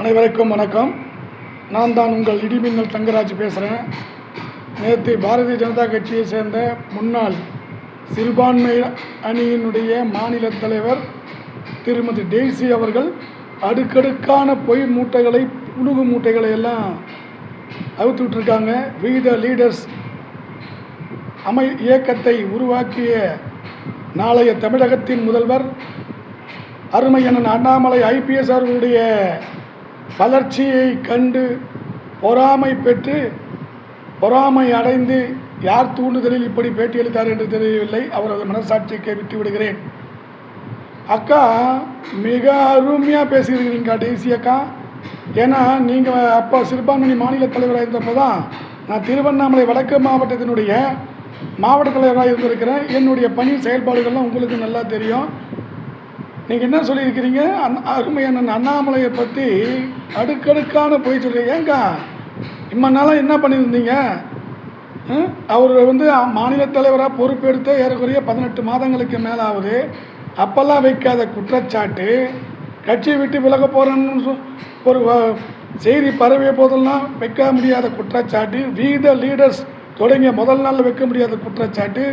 அனைவருக்கும் வணக்கம். நான் தான் உங்கள் இடிமின்னல் தங்கராஜ் பேசுகிறேன். நேற்று பாரதிய ஜனதா கட்சியை சேர்ந்த முன்னாள் சிறுபான்மை அணியினுடைய மாநில தலைவர் திருமதி டெய்சி அவர்கள் அடுக்கடுக்கான பொய் மூட்டைகளை, புழுகு மூட்டைகளை எல்லாம் அவுத்து விட்டுருக்காங்க. வி த லீடர்ஸ் இயக்கத்தை உருவாக்கிய நாளைய தமிழகத்தின் முதல்வர் அருமையண்ணன் அண்ணாமலை IPS அவர்களுடைய வளர்ச்சியை கண்டு பொறாமை பெற்று, பொறாமை அடைந்து யார் தூண்டுதலில் இப்படி பேட்டியளித்தார் என்று தெரியவில்லை. அவரது மனசாட்சிக்கு விட்டு விடுகிறேன். அக்கா மிக அருமையாக பேசியிருக்கிறீங்க டெய்சி அக்கா. ஏன்னா நீங்கள் அப்போ சிறுபான்மை மாநில தலைவராக இருந்தப்போ தான் நான் திருவண்ணாமலை வடக்கு மாவட்டத்தினுடைய மாவட்ட தலைவராக இருந்திருக்கிறேன். என்னுடைய பணி செயல்பாடுகள்லாம் உங்களுக்கு நல்லா தெரியும். நீங்கள் என்ன சொல்லியிருக்கிறீங்க, அருமையான அண்ணாமலையை பற்றி அடுக்கடுக்கான போய் சொல்கிறீங்க. ஏங்கா இம்மனால என்ன பண்ணியிருந்தீங்க? அவர் மாநில தலைவராக பொறுப்பெடுத்து ஏறக்குறைய 18 மாதங்களுக்கு மேலாவது. அப்போல்லாம் வைக்காத குற்றச்சாட்டு, கட்சியை விட்டு விலக போகிறேன்னு ஒரு செய்தி பரவிய போதெல்லாம் வைக்க முடியாத குற்றச்சாட்டு, வி த லீடர்ஸ் தொடங்கிய முதல் நாளில் வைக்க முடியாத குற்றச்சாட்டு,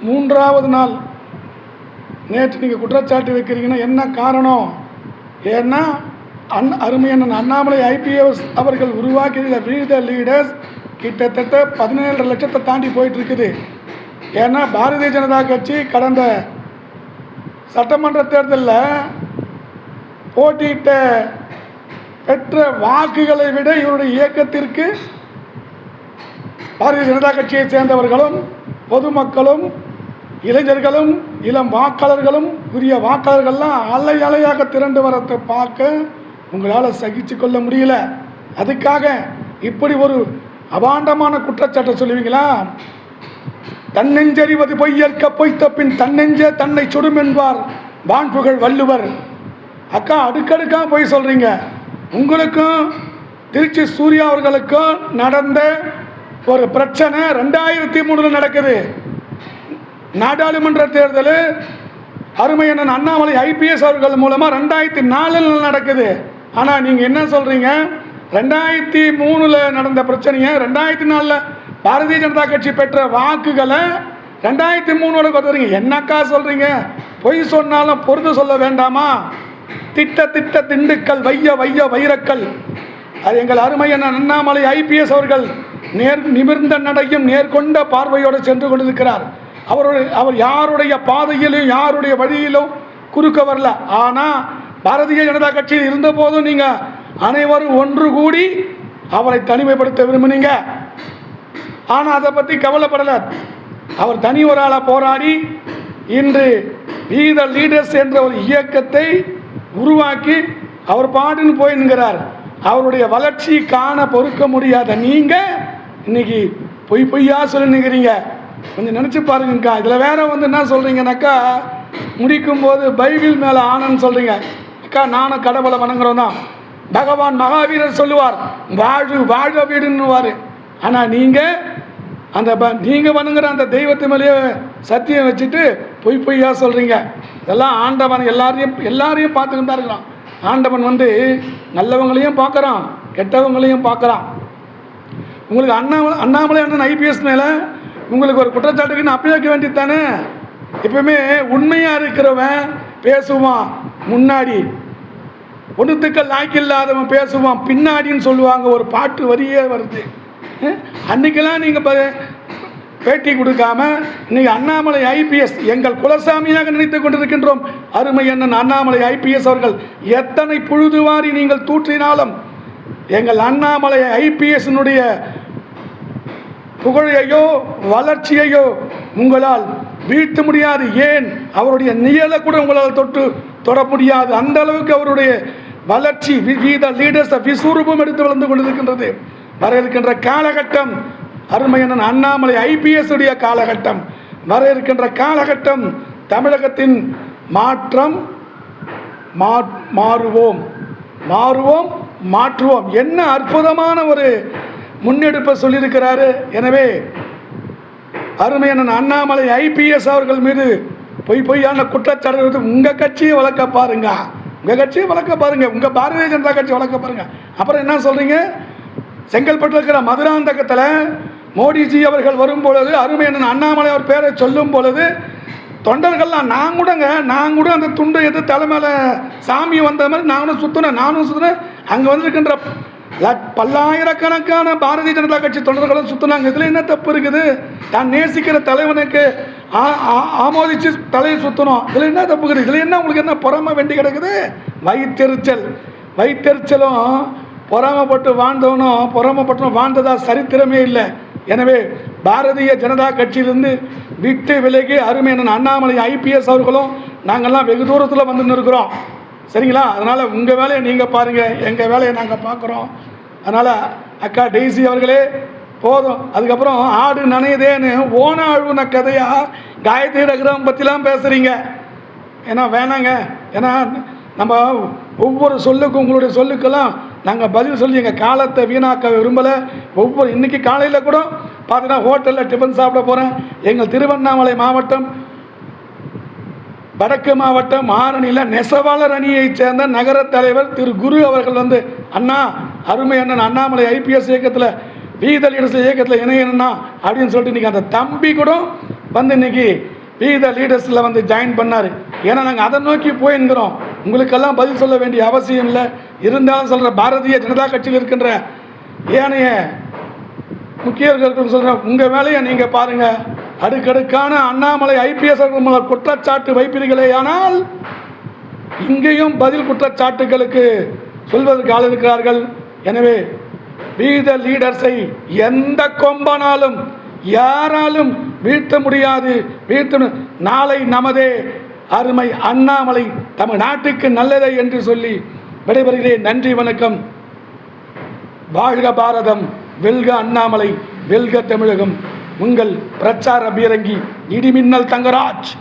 3வது நாள் நேற்று நீங்கள் குற்றச்சாட்டு வைக்கிறீங்கன்னா என்ன காரணம்? ஏன்னா அருமையான அண்ணாமலை IPS அவர்கள் உருவாக்கிய வி த லீடர்ஸ் கிட்டத்தட்ட 17 லட்சத்தை தாண்டி போயிட்டுருக்குது. ஏன்னா பாரதிய ஜனதா கட்சி கடந்த சட்டமன்ற தேர்தலில் போட்டியிட்ட பெற்ற வாக்குகளை விட இவருடைய இயக்கத்திற்கு பாரதிய ஜனதா கட்சியை சேர்ந்தவர்களும் பொதுமக்களும் இளைஞர்களும் இளம் வாக்காளர்களும் உரிய வாக்காளர்கள்லாம் அலை அலையாக திரண்டு வரத்தை பார்க்க உங்களால் சகிச்சு கொள்ள முடியல. அதுக்காக இப்படி ஒரு அபாண்டமான குற்றச்சாட்டை சொல்லுவீங்களா? தன்னெஞ்சறிவது பொய்யற்க பொய்த்த பின் தன்னெஞ்சே தன்னை சுடும் என்பார் வான்புகழ் வள்ளுவர். அக்கா அடுக்கடுக்காக போய் சொல்கிறீங்க. உங்களுக்கும் திருச்சி சூர்யா அவர்களுக்கும் நடந்த ஒரு பிரச்சனை 2003 நடக்குது. நாடாளுமன்ற தேர்தல் அருமையண்ணன் அண்ணாமலை IPS அவர்கள் மூலமாக 2004 நடக்குது. ஆனால் நீங்கள் என்ன சொல்கிறீங்க, 2003 நடந்த பிரச்சனையை 2004 பாரதிய ஜனதா கட்சி பெற்ற வாக்குகளை 2003 கொடுத்துறீங்க. என்னக்கா சொல்கிறீங்க? பொய் சொன்னாலும் பொறுத்து சொல்ல வேண்டாமா? திட்ட திட்ட திண்டுக்கல் வைய வைய வைரக்கல். அது எங்கள் அருமையண்ணன் அண்ணாமலை IPS அவர்கள் நிமிர்ந்த நடையும் நேர்கொண்ட பார்வையோடு சென்று கொண்டிருக்கிறார். அவர் யாருடைய பாதையிலும் யாருடைய வழியிலும் குறுக்க வரல. ஆனால் பாரதிய ஜனதா கட்சியில் இருந்தபோதும் நீங்கள் அனைவரும் ஒன்று கூடி அவரை தனிமைப்படுத்த விரும்பினீங்க. ஆனால் அதை பற்றி கவலைப்படலை. அவர் தனி ஒரு ஆளாக போராடி இன்று வி த லீடர்ஸ் என்ற ஒரு இயக்கத்தை உருவாக்கி அவர் பாட்டுன்னு போயின்னுங்கிறார். அவருடைய வளர்ச்சி காண பொறுக்க முடியாத நீங்கள் இன்னைக்கு பொய்யா சொல்லினுங்கிறீங்க. கொஞ்சம் நினச்சி பாருங்கக்கா. இதில் வேற என்ன சொல்கிறீங்கன்னாக்கா, முடிக்கும் போது பைபிள் மேலே ஆனன்னு சொல்கிறீங்க. அக்கா நானும் கடவுளை வணங்குறோம் தான். பகவான் மகாவீரர் சொல்லுவார் வாழ்வு வாழ வீடுன்னுவார். ஆனால் நீங்கள் வணங்குற அந்த தெய்வத்து மேலேயே சத்தியம் வச்சுட்டு பொய்யா சொல்கிறீங்க. இதெல்லாம் ஆண்டவன் எல்லாரையும் பார்த்துக்கிட்டு தான் இருக்கிறான். ஆண்டவன் நல்லவங்களையும் பார்க்குறான், கெட்டவங்களையும் பார்க்குறான். உங்களுக்கு அண்ணாமலை அண்ணன் IPS மேலே உங்களுக்கு ஒரு குற்றச்சாட்டுக்குன்னு அப்பயே வைக்க வேண்டியது தானே. எப்பவுமே உண்மையாக இருக்கிறவன் பேசுவான் முன்னாடி, ஒன்றுத்துக்கள் லாய்க்கில்லாதவன் பேசுவான் பின்னாடின்னு சொல்லுவாங்க. ஒரு பாட்டு வரியே வருது. அன்றைக்கெல்லாம் நீங்கள் பேட்டி கொடுக்காம இன்னைக்கு அண்ணாமலை IPS எங்கள் குலசாமியாக நினைத்து கொண்டிருக்கின்றோம். அருமையண்ணன் அண்ணாமலை IPS அவர்கள் எத்தனை புழுதுவாரி நீங்கள் தூற்றினாலும் எங்கள் அண்ணாமலை IPS-னுடைய புகழையோ வளர்ச்சியையோ உங்களால் வீழ்த்த முடியாது. ஏன் அவருடைய நிழலை கூட உங்களால் தொட முடியாது. அந்த அளவுக்கு அவருடைய வளர்ச்சி லீடர்ஸ் விஸ்வரூபம் எடுத்து வளர்ந்து கொண்டிருக்கின்றது. வர இருக்கின்ற காலகட்டம் அருமையண்ணன் அண்ணாமலை IPS உடைய காலகட்டம். வர இருக்கின்ற காலகட்டம் தமிழகத்தின் மாற்றம். மாற்றுவோம். என்ன அற்புதமான ஒரு முன்னெடுப்பை சொல்லியிருக்கிறாரு. எனவே அருமையண்ணன் அண்ணாமலை IPS அவர்கள் மீது பொய்யான குற்றச்சாட்டு உங்கள் கட்சியை வளர்க்க பாருங்க. உங்கள் கட்சியை வளர்க்க பாருங்கள், உங்கள் பாரதிய ஜனதா கட்சி வளர்க்க பாருங்கள். அப்புறம் என்ன சொல்கிறீங்க? செங்கல்பட்டில் இருக்கிற மதுராந்தகத்தில் மோடிஜி அவர்கள் வரும்பொழுது அருமை அண்ணன் அண்ணாமலை அவர் பேரை சொல்லும் பொழுது தொண்டர்கள்லாம் நான் கூட அந்த துண்டை எடுத்து தலைமையில் சாமி வந்த மாதிரி நானும் சுற்றினேன். அங்கே வந்திருக்கின்ற பல்லாயிரக்கணக்கான பாரதிய ஜனதா கட்சி தொண்டர்களும் சுற்றினாங்க. இதில் என்ன தப்பு இருக்குது? தான் நேசிக்கிற தலைவனுக்கு ஆமோதிச்சு தலையை சுற்றணும், இதில் என்ன தப்பு இருக்குது? இதில் என்ன உங்களுக்கு என்ன பொறாமை வேண்டி கிடக்குது? வைத்தெரிச்சலும் பொறாமப்பட்டு வாழ்ந்ததா சரித்திரமே இல்லை. எனவே பாரதிய ஜனதா கட்சியிலிருந்து விட்டு விலகி அருமை அண்ணன் அண்ணாமலை ஐபிஎஸ் அவர்களும் நாங்கள்லாம் வெகு தூரத்தில் வந்துன்னு இருக்கிறோம். சரிங்களா? அதனால் உங்கள் வேலையை நீங்கள் பாருங்கள், எங்கள் வேலையை நாங்கள் பார்க்குறோம். அதனால் அக்கா டெய்ஸி அவர்களே போதும். அதுக்கப்புறம் ஆடு நனையுதேன்னு ஓன அழுவுன கதையாக காயத்ரி ரகுராம் பற்றிலாம் பேசுகிறீங்க. ஏன்னா வேணாங்க. ஏன்னா நம்ம ஒவ்வொரு சொல்லுக்கும் உங்களுடைய சொல்லுக்கெல்லாம் நாங்கள் பதில் சொல்லி எங்கள் காலத்தை வீணாக்க விரும்பலை. இன்றைக்கி காலையில் கூட பார்த்தீங்கன்னா ஹோட்டலில் டிஃபன் சாப்பிட போகிறேன். எங்கள் திருவண்ணாமலை மாவட்டம் வடக்கு மாவட்டம் ஆரணியில் நெசவாளர் அணியைச் சேர்ந்த நகர தலைவர் திரு குரு அவர்கள் வந்து அண்ணா அருமை அண்ணன் அண்ணாமலை ஐபிஎஸ் இயக்கத்தில் வீத லீடர்ஸ் இயக்கத்தில் இணையண்ணா அப்படின்னு சொல்லிட்டு இன்றைக்கி அந்த தம்பி கூட வந்து இன்றைக்கி வீத லீடர்ஸில் வந்து ஜாயின் பண்ணார். ஏன்னா நாங்கள் அதை நோக்கி போயிருக்கிறோம். உங்களுக்கெல்லாம் பதில் சொல்ல வேண்டிய அவசியம் இல்லை. இருந்தாலும் சொல்கிற பாரதிய ஜனதா கட்சியில் இருக்கின்ற ஏனைய முக்கியர்கள் சொல்கிறேன், உங்கள் வேலையை நீங்கள் பாருங்கள். அடுக்கடுக்கான அண்ணாமலை ஐபிஎஸ் அவர்கள் குற்றச்சாட்டு வைப்பீர்களே, ஆனால் இங்கேயும் பதில் குற்றச்சாட்டுகளுக்கு சொல்வதற்கு ஆள் இருக்கிறார்கள். எனவே வீத லீடர்ஸை எந்த கொம்பனாலும் யாராலும் வீழ்த்த முடியாது. நாளை நமதே அருமை அண்ணாமலை தமிழ்நாட்டுக்கு நல்லதே என்று சொல்லி விடைபெறுகிறேன். நன்றி, வணக்கம். வாழ்க பாரதம், வெல்க அண்ணாமலை, வெல்க தமிழகம். உங்கள் பிரச்சார பீரங்கி இடிமின்னல் தங்கராஜ்.